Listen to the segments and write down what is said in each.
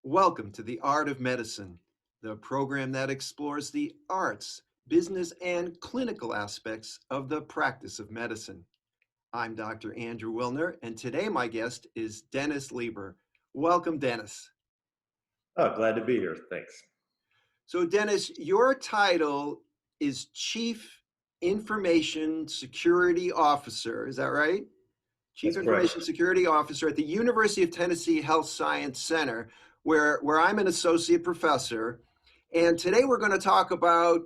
Welcome to The Art of Medicine, the program that explores the arts, business, and clinical aspects of the practice of medicine. I'm Dr. Andrew Wilner, and today my guest is Dennis Leber. Welcome, Dennis. Oh, glad to be here. Thanks. So, Dennis, your title is Chief Information Security Officer. Is that right? Chief That's correct. Information Security Officer at the University of Tennessee Health Science Center, where I'm an associate professor. And today we're going to talk about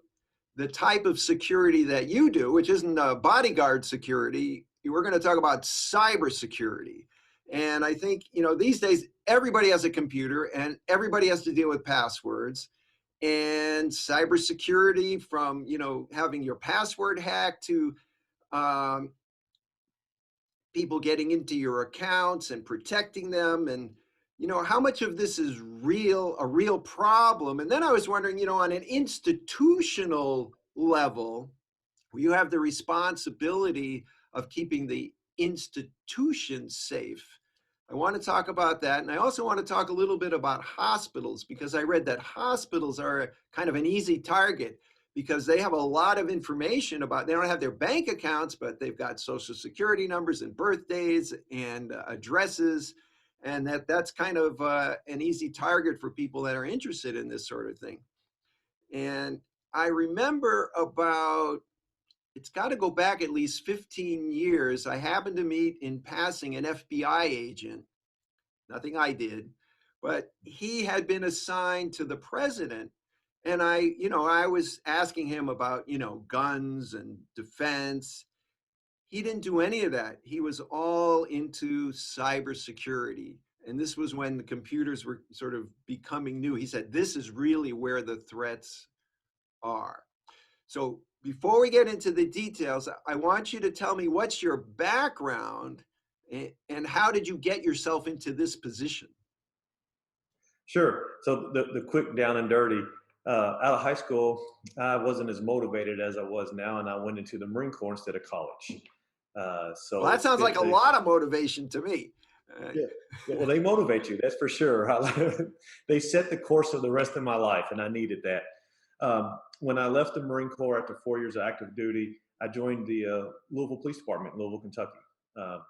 the type of security that you do, which isn't bodyguard security. We're going to talk about cybersecurity. And I think, these days everybody has a computer and everybody has to deal with passwords. And cybersecurity, from, having your password hacked to um, people getting into your accounts and protecting them, and how much of this is a real problem. And then I was wondering, on an institutional level, you have the responsibility of keeping the institution safe. I want to talk about that, and I also want to talk a little bit about hospitals, because I read that hospitals are kind of an easy target because they have a lot of information about, they don't have their bank accounts, but they've got social security numbers and birthdays and addresses. And that's kind of an easy target for people that are interested in this sort of thing. And I remember it's got to go back at least 15 years. I happened to meet in passing an FBI agent, nothing I did, but he had been assigned to the president. And I was asking him about, guns and defense. He didn't do any of that. He was all into cybersecurity. And this was when the computers were sort of becoming new. He said, this is really where the threats are. So before we get into the details, I want you to tell me what's your background and how did you get yourself into this position? Sure. So the quick down and dirty. Out of high school, I wasn't as motivated as I was now, and I went into the Marine Corps instead of college. Well, that So sounds like spent a the lot of motivation to me. Yeah. Well, they motivate you, that's for sure. They set the course of the rest of my life, and I needed that. When I left the Marine Corps after 4 years of active duty, I joined the Louisville Police Department in Louisville, Kentucky,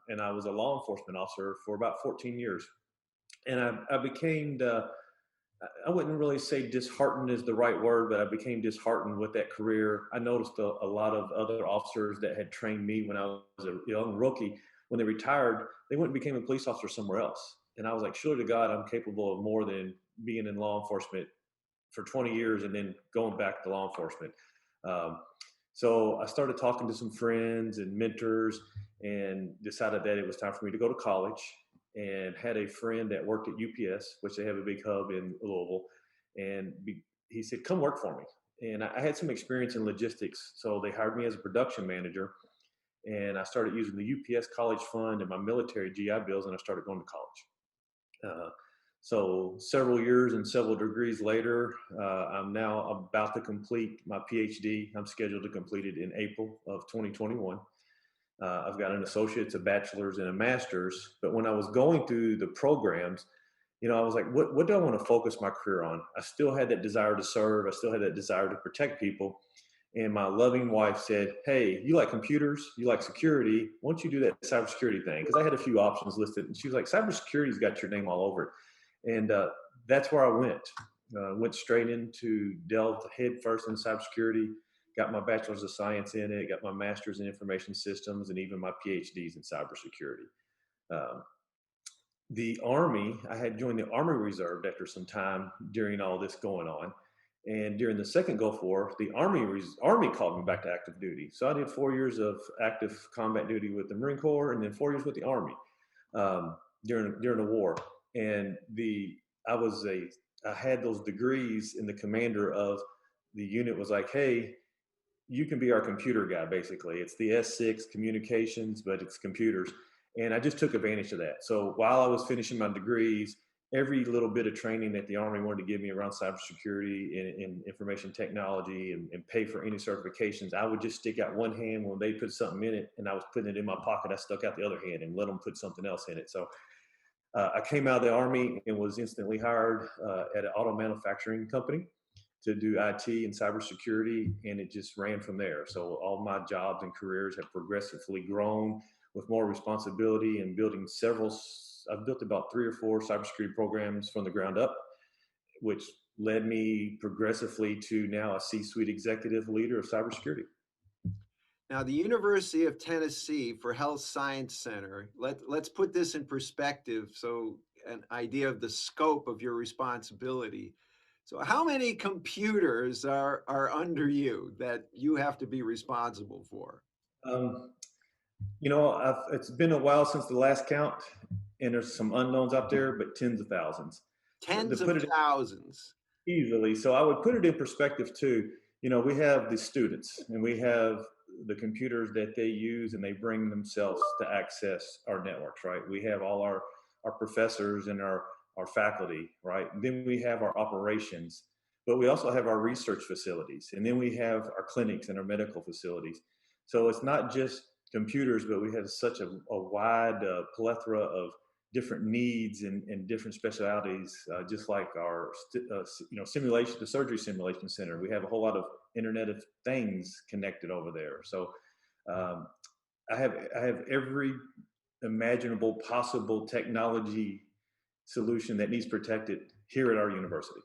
and I was a law enforcement officer for about 14 years. And I became I wouldn't really say disheartened is the right word, but I became disheartened with that career. I noticed a lot of other officers that had trained me when I was a young rookie, when they retired, they went and became a police officer somewhere else. And I was like, surely to God, I'm capable of more than being in law enforcement for 20 years and then going back to law enforcement. Um, so I started talking to some friends and mentors and decided that it was time for me to go to college, and had a friend that worked at UPS, which they have a big hub in Louisville. And he said, come work for me. And I had some experience in logistics. So they hired me as a production manager, and I started using the UPS college fund and my military GI bills, and I started going to college. So several years and several degrees later, I'm now about to complete my Ph.D. I'm scheduled to complete it in April of 2021. I've got an associate's, a bachelor's, and a master's. But when I was going through the programs, I was like, what do I want to focus my career on? I still had that desire to serve. I still had that desire to protect people. And my loving wife said, hey, you like computers, you like security. Why don't you do that cybersecurity thing? Because I had a few options listed. And she was like, cybersecurity's got your name all over it. And that's where I went. Went straight into delve head first in cybersecurity. Got my bachelor's of science in it, got my master's in information systems, and even my PhDs in cybersecurity. Um, the Army, I had joined the Army Reserve after some time during all this going on. And during the second Gulf War, the Army called me back to active duty. So I did 4 years of active combat duty with the Marine Corps, and then 4 years with the Army during the war. And I had those degrees, and the commander of the unit was like, hey, you can be our computer guy, basically. It's the S6 communications, but it's computers. And I just took advantage of that. So while I was finishing my degrees, every little bit of training that the Army wanted to give me around cybersecurity and information technology and pay for any certifications, I would just stick out one hand when they put something in it, and I was putting it in my pocket. I stuck out the other hand and let them put something else in it. So I came out of the Army and was instantly hired at an auto manufacturing company to do IT and cybersecurity, and it just ran from there. So all my jobs and careers have progressively grown with more responsibility and building several. I've built about 3 or 4 cybersecurity programs from the ground up, which led me progressively to now a C-suite executive leader of cybersecurity. Now, the University of Tennessee for Health Science Center, let's put this in perspective so an idea of the scope of your responsibility. So how many computers are under you that you have to be responsible for? Um, it's been a while since the last count, and there's some unknowns out there, but tens of thousands. To Tens put of it thousands. easily, so I would put it in perspective too. We have the students and we have the computers that they use and they bring themselves to access our networks, right? We have all our professors and our faculty, right? And then we have our operations, but we also have our research facilities. And then we have our clinics and our medical facilities. So it's not just computers, but we have such a wide plethora of different needs and different specialities, just like our simulation, the surgery simulation center. We have a whole lot of Internet of Things connected over there. So um, I have every imaginable possible technology solution that needs protected here at our university.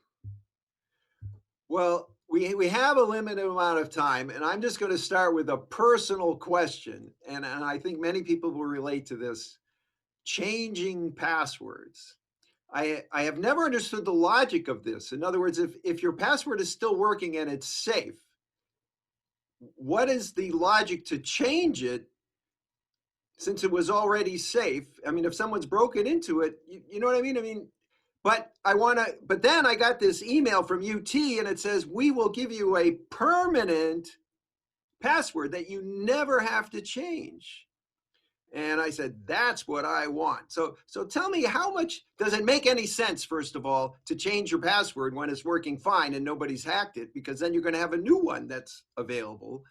Well, we have a limited amount of time, and I'm just going to start with a personal question. And I think many people will relate to this. Changing passwords. I have never understood the logic of this. In other words, if your password is still working and it's safe, what is the logic to change it since it was already safe? I mean, if someone's broken into it, you know what I mean? But then I got this email from UT and it says, we will give you a permanent password that you never have to change. And I said, that's what I want. So tell me, how much does it make any sense, first of all, to change your password when it's working fine and nobody's hacked it? Because then you're going to have a new one that's available.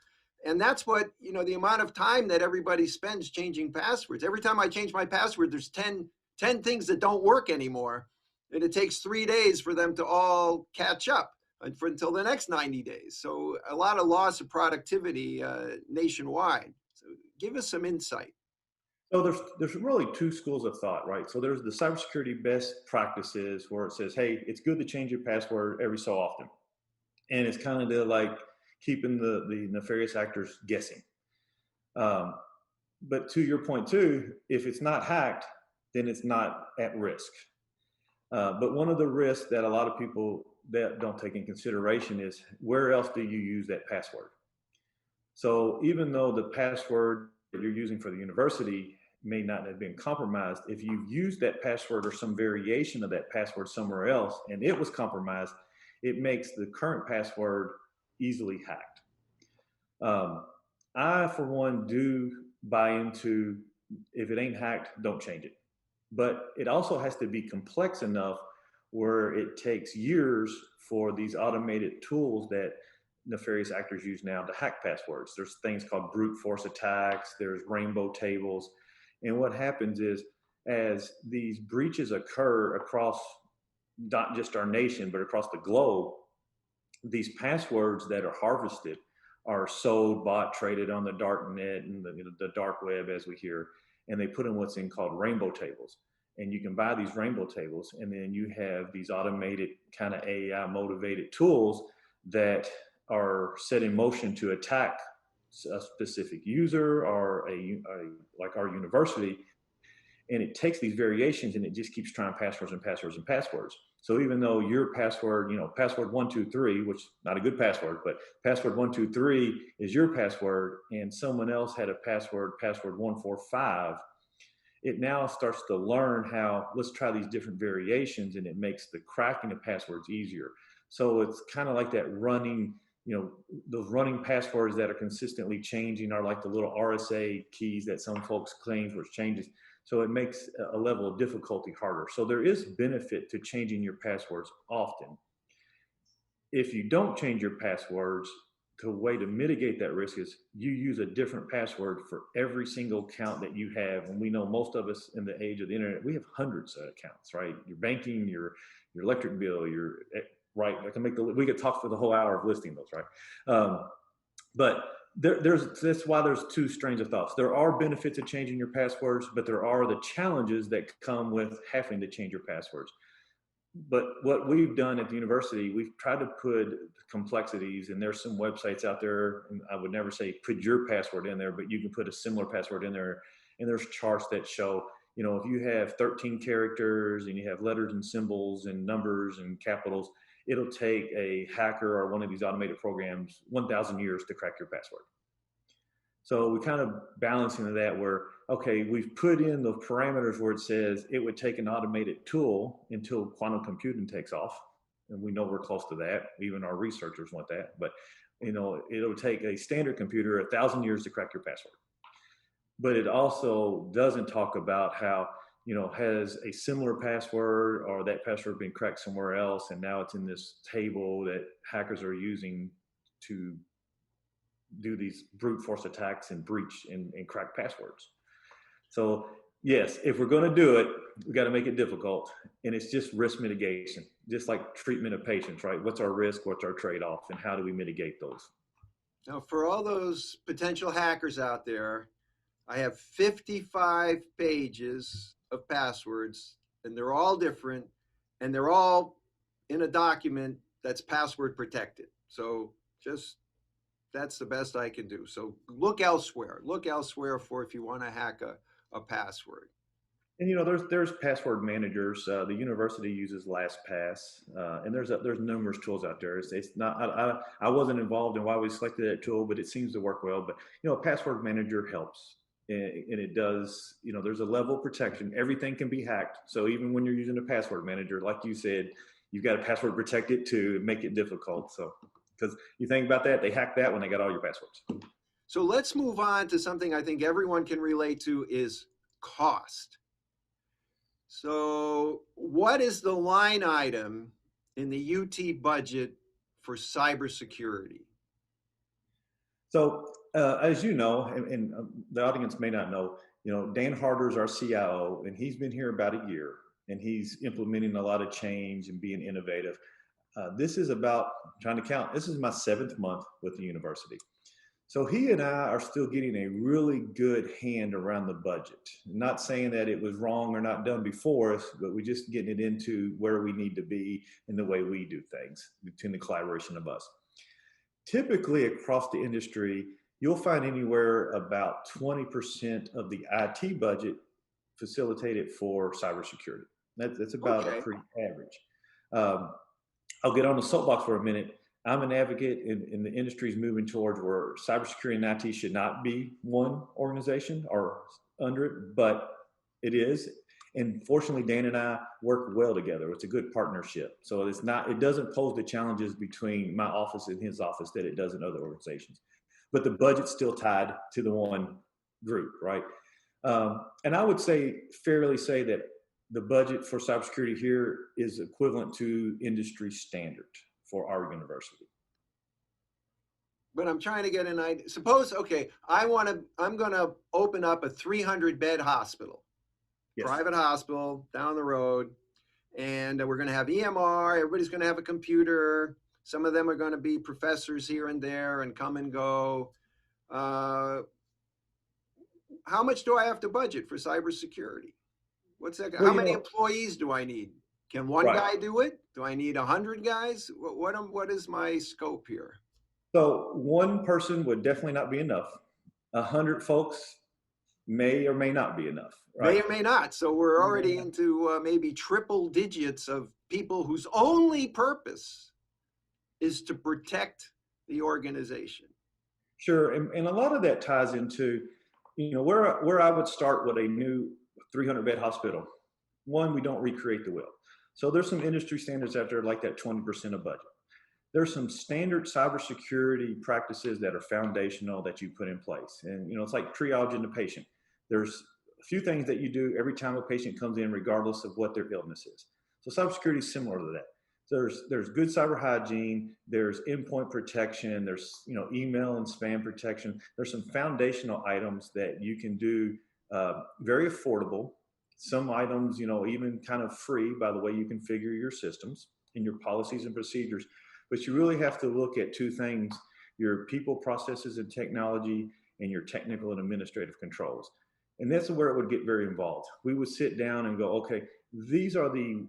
And that's what, the amount of time that everybody spends changing passwords. Every time I change my password, there's 10 things that don't work anymore. And it takes 3 days for them to all catch up until the next 90 days. So a lot of loss of productivity nationwide. So give us some insight. So there's really 2 schools of thought, right? So there's the cybersecurity best practices where it says, hey, it's good to change your password every so often. And it's kind of like keeping the nefarious actors guessing. But to your point too, if it's not hacked, then it's not at risk. But one of the risks that a lot of people that don't take in consideration is, where else do you use that password? So even though the password that you're using for the university may not have been compromised, if you've used that password or some variation of that password somewhere else and it was compromised, it makes the current password easily hacked. I, for one, do buy into, if it ain't hacked, don't change it. But it also has to be complex enough where it takes years for these automated tools that nefarious actors use now to hack passwords. There's things called brute force attacks, there's rainbow tables. And what happens is, as these breaches occur across not just our nation, but across the globe, these passwords that are harvested are sold, bought, traded on the dark net and the dark web, as we hear, and they put in what's called rainbow tables. And you can buy these rainbow tables, and then you have these automated kind of AI motivated tools that are set in motion to attack a specific user or like our university. And it takes these variations and it just keeps trying passwords and passwords and passwords. So even though your password, password 123, which is not a good password, but password 123 is your password, and someone else had a password 145, it now starts to learn how, let's try these different variations, and it makes the cracking of passwords easier. So it's kind of like that running, those running passwords that are consistently changing are like the little RSA keys that some folks claim which changes. So it makes a level of difficulty harder. So there is benefit to changing your passwords often. If you don't change your passwords, the way to mitigate that risk is you use a different password for every single account that you have. And we know most of us in the age of the internet, we have hundreds of accounts, right? Your banking, your electric bill, your right. I can make we could talk for the whole hour of listing those, right? But that's why there's two strains of thoughts. There are benefits of changing your passwords, but there are the challenges that come with having to change your passwords. But what we've done at the university, we've tried to put complexities, and there's some websites out there, and I would never say put your password in there, but you can put a similar password in there. And there's charts that show, if you have 13 characters and you have letters and symbols and numbers and capitals, it'll take a hacker or one of these automated programs 1,000 years to crack your password. So we kind of balancing that where, okay, we've put in the parameters where it says it would take an automated tool until quantum computing takes off. And we know we're close to that. Even our researchers want that. But, it'll take a standard computer 1,000 years to crack your password. But it also doesn't talk about how, has a similar password or that password been cracked somewhere else. And now it's in this table that hackers are using to do these brute force attacks and breach and crack passwords. So yes, if we're going to do it, we got to make it difficult. And it's just risk mitigation, just like treatment of patients, right? What's our risk? What's our trade-off? And how do we mitigate those? Now, for all those potential hackers out there, I have 55 pages of passwords, and they're all different, and they're all in a document that's password protected. So that's the best I can do. So look elsewhere. Look elsewhere for if you want to hack a password. And there's password managers. The university uses LastPass, and there's numerous tools out there. It's not. I wasn't involved in why we selected that tool, but it seems to work well. But a password manager helps, and it does. There's a level of protection. Everything can be hacked. So even when you're using a password manager, like you said, you've got to password protect it to make it difficult. So. Because you think about that, they hacked that when they got all your passwords. So let's move on to something I think everyone can relate to is cost. So what is the line item in the UT budget for cybersecurity? So as you know, and the audience may not know, Dan Harder is our CIO, and he's been here about a year, and he's implementing a lot of change and being innovative. This is about trying to count. This is my 7th month with the university. So he and I are still getting a really good hand around the budget. Not saying that it was wrong or not done before us, but we're just getting it into where we need to be in the way we do things between the collaboration of us. Typically across the industry, you'll find anywhere about 20% of the IT budget facilitated for cybersecurity. That's about a pretty average. I'll get on the soapbox for a minute. I'm an advocate, and the industry is moving towards where cybersecurity and IT should not be one organization or under it, but it is. And fortunately, Dan and I work well together. It's a good partnership. So it doesn't pose the challenges between my office and his office that it does in other organizations. But the budget's still tied to the one group, right? And I would fairly say that the budget for cybersecurity here is equivalent to industry standard for our university. But I'm trying to get an idea. Suppose, okay, I'm going to open up a 300-bed hospital, yes. Private hospital down the road, and we're going to have EMR. Everybody's going to have a computer. Some of them are going to be professors here and there and come and go. How much do I have to budget for cybersecurity? What's that? How many employees do I need? Can one guy do it? Do I need 100 guys? What is my scope here? So one person would definitely not be enough. 100 folks may or may not be enough. Right? May or may not. So we're already into maybe triple digits of people whose only purpose is to protect the organization. Sure, and a lot of that ties into, where I would start with a new 300-bed hospital. One, we don't recreate the wheel. So there's some industry standards out there like that 20% of budget. There's some standard cybersecurity practices that are foundational that you put in place. And, it's like triaging the patient. There's a few things that you do every time a patient comes in, regardless of what their illness is. So cybersecurity is similar to that. There's good cyber hygiene, there's endpoint protection, there's email and spam protection. There's some foundational items that you can do very affordable. Some items, even kind of free by the way you configure your systems and your policies and procedures. But you really have to look at two things: your people, processes, and technology, and your technical and administrative controls. And that's where it would get very involved. We would sit down and go, okay, these are the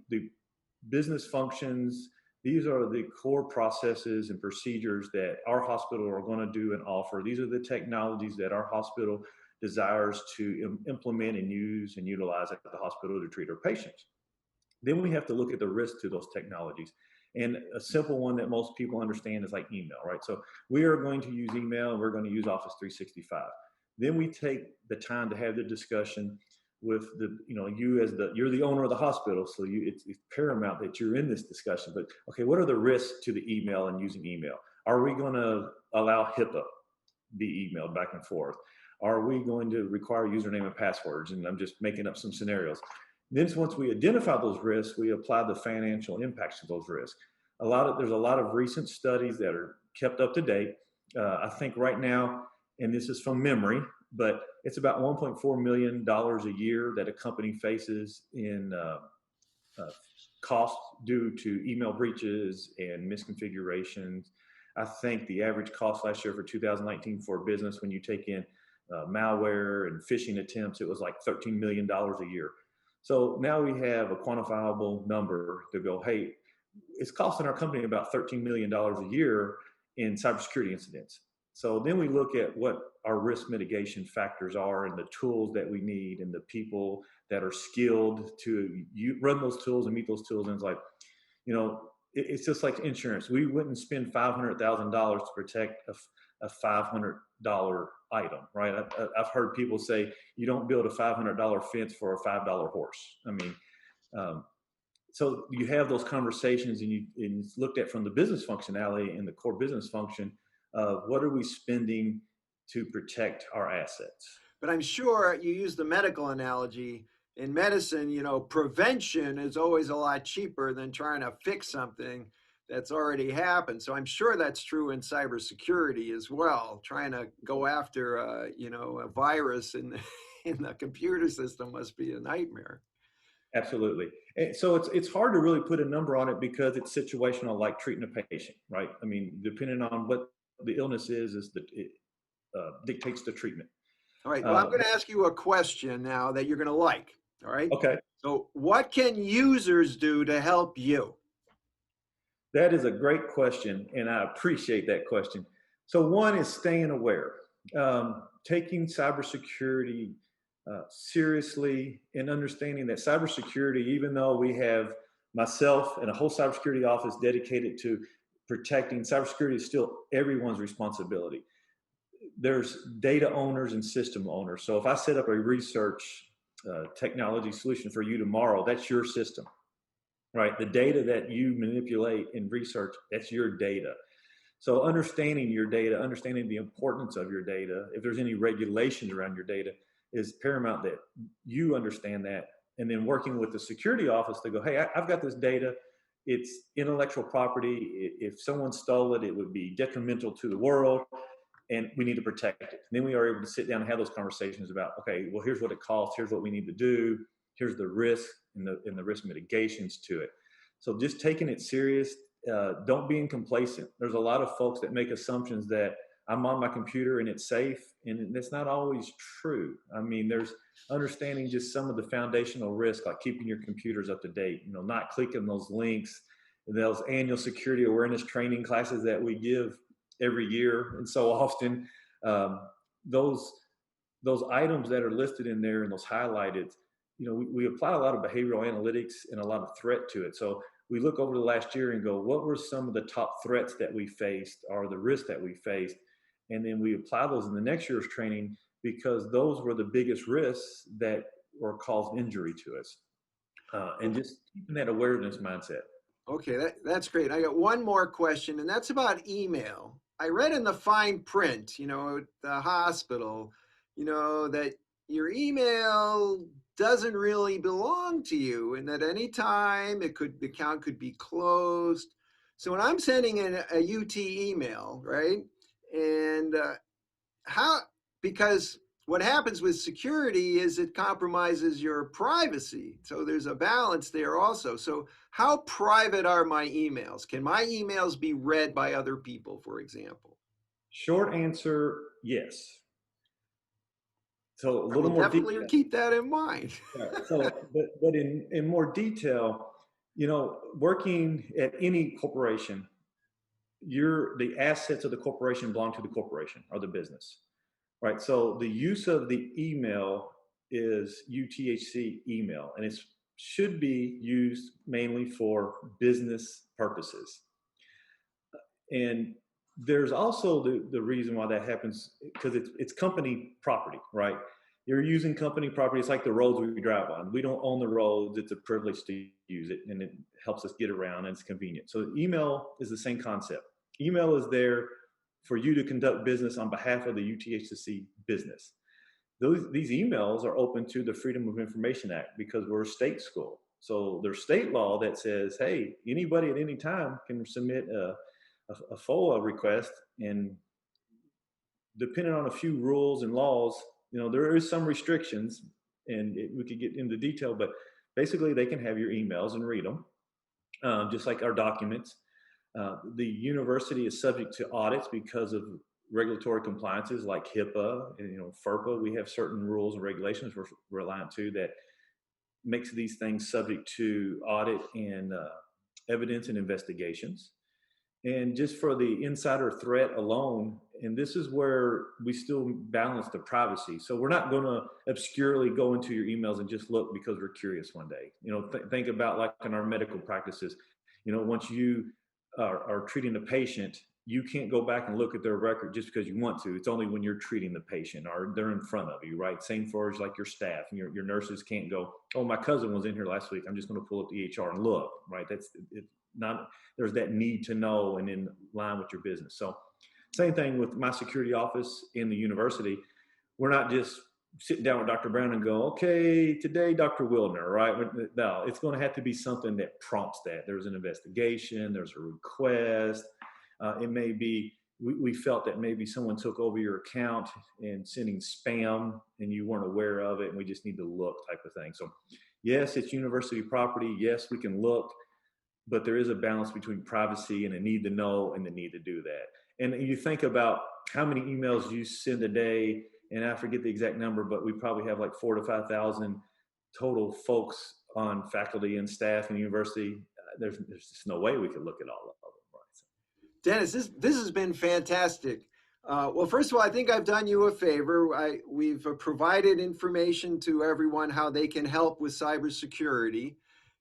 business functions. These are the core processes and procedures that our hospital are going to do and offer. These are the technologies that our hospital desires to implement and use and utilize at the hospital to treat our patients. Then we have to look at the risk to those technologies. And a simple one that most people understand is like email, right? So we are going to use email and we're going to use Office 365. Then we take the time to have the discussion with you're the owner of the hospital, so it's paramount that you're in this discussion. But okay, what are the risks to the email and using email? Are we going to allow HIPAA be emailed back and forth? Are we going to require username and passwords? And I'm just making up some scenarios. Then once we identify those risks, we apply the financial impacts to those risks. There's a lot of recent studies that are kept up to date. I think right now, and this is from memory, but it's about $1.4 million a year that a company faces in costs due to email breaches and misconfigurations. I think the average cost last year for 2019 for a business, when you take in malware and phishing attempts, it was like $13 million a year. So now we have a quantifiable number to go, hey, it's costing our company about $13 million a year in cybersecurity incidents. So then we look at what our risk mitigation factors are and the tools that we need and the people that are skilled to run those tools and meet those tools. And it's like, it's just like insurance. We wouldn't spend $500,000 to protect a $500 item, right? I've heard people say you don't build a $500 fence for a $5 horse. I mean, so you have those conversations and it's looked at from the business functionality and the core business function of what are we spending to protect our assets. But I'm sure you use the medical analogy. In medicine, prevention is always a lot cheaper than trying to fix something that's already happened. So I'm sure that's true in cybersecurity as well. Trying to go after, a virus in the computer system must be a nightmare. Absolutely. And so it's hard to really put a number on it because it's situational, like treating a patient, right? I mean, depending on what the illness is that it dictates the treatment. All right. Well, I'm going to ask you a question now that you're going to like. All right. Okay. So what can users do to help you? That is a great question, and I appreciate that question. So one is staying aware, taking cybersecurity seriously, and understanding that cybersecurity, even though we have myself and a whole cybersecurity office dedicated to protecting, cybersecurity is still everyone's responsibility. There's data owners and system owners. So if I set up a research technology solution for you tomorrow, that's your system, right? The data that you manipulate in research, that's your data. So understanding your data, understanding the importance of your data, if there's any regulations around your data, is paramount that you understand that. And then working with the security office to go, hey, I've got this data. It's intellectual property. If someone stole it, it would be detrimental to the world, and we need to protect it. And then we are able to sit down and have those conversations about, okay, well, here's what it costs. Here's what we need to do. Here's the risk and the risk mitigations to it. So just taking it serious. Don't being complacent. There's a lot of folks that make assumptions that I'm on my computer and it's safe, and that's not always true. I mean, there's understanding just some of the foundational risks, like keeping your computers up to date, not clicking those links, those annual security awareness training classes that we give every year. And so often those items that are listed in there and those highlighted, we apply a lot of behavioral analytics and a lot of threat to it. So we look over the last year and go, what were some of the top threats that we faced or the risks that we faced? And then we apply those in the next year's training because those were the biggest risks that were caused injury to us. And just keeping that awareness mindset. Okay, that's great. I got one more question, and that's about email. I read in the fine print, at the hospital, that your email doesn't really belong to you, and at any time the account could be closed. So when I'm sending in a UT email, right, and how because what happens with security is it compromises your privacy. So there's a balance there also. So how private are my emails? Can my emails be read by other people, for example? Short answer, yes. So a I will little more definitely detail. keep that in mind. Right. So, but in more detail, working at any corporation, the assets of the corporation belong to the corporation or the business, right? So the use of the email is UTHC email, and it should be used mainly for business purposes. And there's also the reason why that happens because it's company property, right? You're using company property. It's like the roads we drive on. We don't own the roads. It's a privilege to use it, and it helps us get around, and it's convenient. So email is the same concept. Email is there for you to conduct business on behalf of the UTHSC business. These emails are open to the Freedom of Information Act because we're a state school. So there's state law that says, hey, anybody at any time can submit a FOA request, and depending on a few rules and laws, there is some restrictions, and we could get into detail, but basically they can have your emails and read them, just like our documents. The university is subject to audits because of regulatory compliances like HIPAA and FERPA. We have certain rules and regulations we're reliant to that makes these things subject to audit and evidence and investigations. And just for the insider threat alone, and this is where we still balance the privacy. So we're not going to obscurely go into your emails and just look because we're curious one day. Think about like in our medical practices. Once you are treating a patient, you can't go back and look at their record just because you want to. It's only when you're treating the patient or they're in front of you, right? Same for like your staff and your nurses can't go, oh, my cousin was in here last week, I'm just going to pull up the EHR and look, right? That's it. Not there's that need to know and in line with your business. So same thing with my security office in the university. We're not just sitting down with Dr. Brown and go, okay, today, Dr. Wildner, right? No, it's going to have to be something that prompts that. There's an investigation, there's a request. It may be, we felt that maybe someone took over your account and sending spam and you weren't aware of it, and we just need to look type of thing. So yes, it's university property. Yes, we can look, but there is a balance between privacy and a need to know and the need to do that. And you think about how many emails you send a day, and I forget the exact number, but we probably have like 4,000 to 5,000 total folks on faculty and staff in the university. There's just no way we could look at all of them. Right? Dennis, this has been fantastic. Well, first of all, I think I've done you a favor. We've provided information to everyone how they can help with cybersecurity.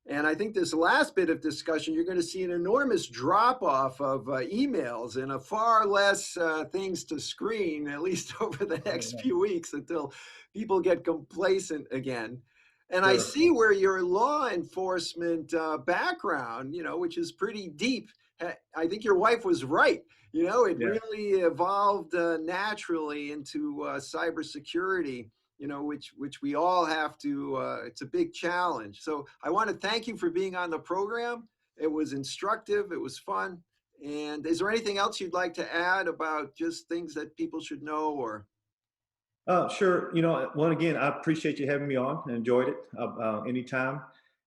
And I think this last bit of discussion, you're going to see an enormous drop off of emails and a far less things to screen, at least over the next few weeks until people get complacent again. And I Sure. see where your law enforcement background, which is pretty deep. I think your wife was right. It Yeah. really evolved naturally into cybersecurity, which we all have to, it's a big challenge. So I want to thank you for being on the program. It was instructive, it was fun. And is there anything else you'd like to add about just things that people should know or? Sure. Well, again, I appreciate you having me on. I enjoyed it anytime.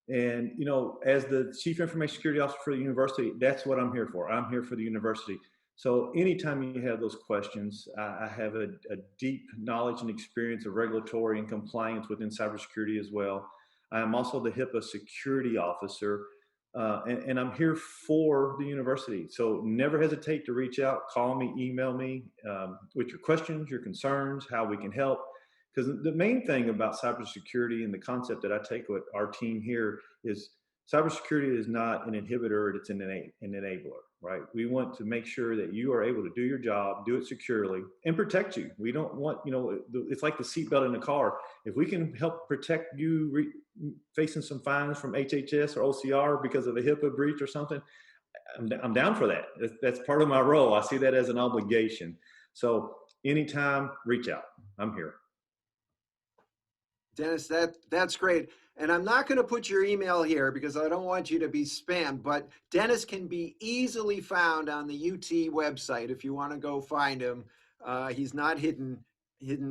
And, as the Chief Information Security Officer for the university, that's what I'm here for. I'm here for the university. So anytime you have those questions, I have a deep knowledge and experience of regulatory and compliance within cybersecurity as well. I'm also the HIPAA security officer, and I'm here for the university. So never hesitate to reach out, call me, email me with your questions, your concerns, how we can help. Because the main thing about cybersecurity and the concept that I take with our team here is cybersecurity is not an inhibitor, it's an enabler, right? We want to make sure that you are able to do your job, do it securely, and protect you. We don't want, it's like the seatbelt in the car. If we can help protect you facing some fines from HHS or OCR because of a HIPAA breach or something, I'm down for that. That's part of my role. I see that as an obligation. So anytime, reach out. I'm here. Dennis, that's great. And I'm not going to put your email here because I don't want you to be spammed, but Dennis can be easily found on the UT website if you want to go find him. He's not hidden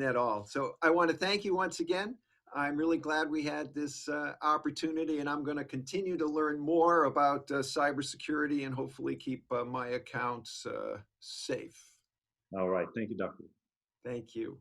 at all. So I want to thank you once again. I'm really glad we had this opportunity, and I'm going to continue to learn more about cybersecurity and hopefully keep my accounts safe. All right. Thank you, Doctor. Thank you.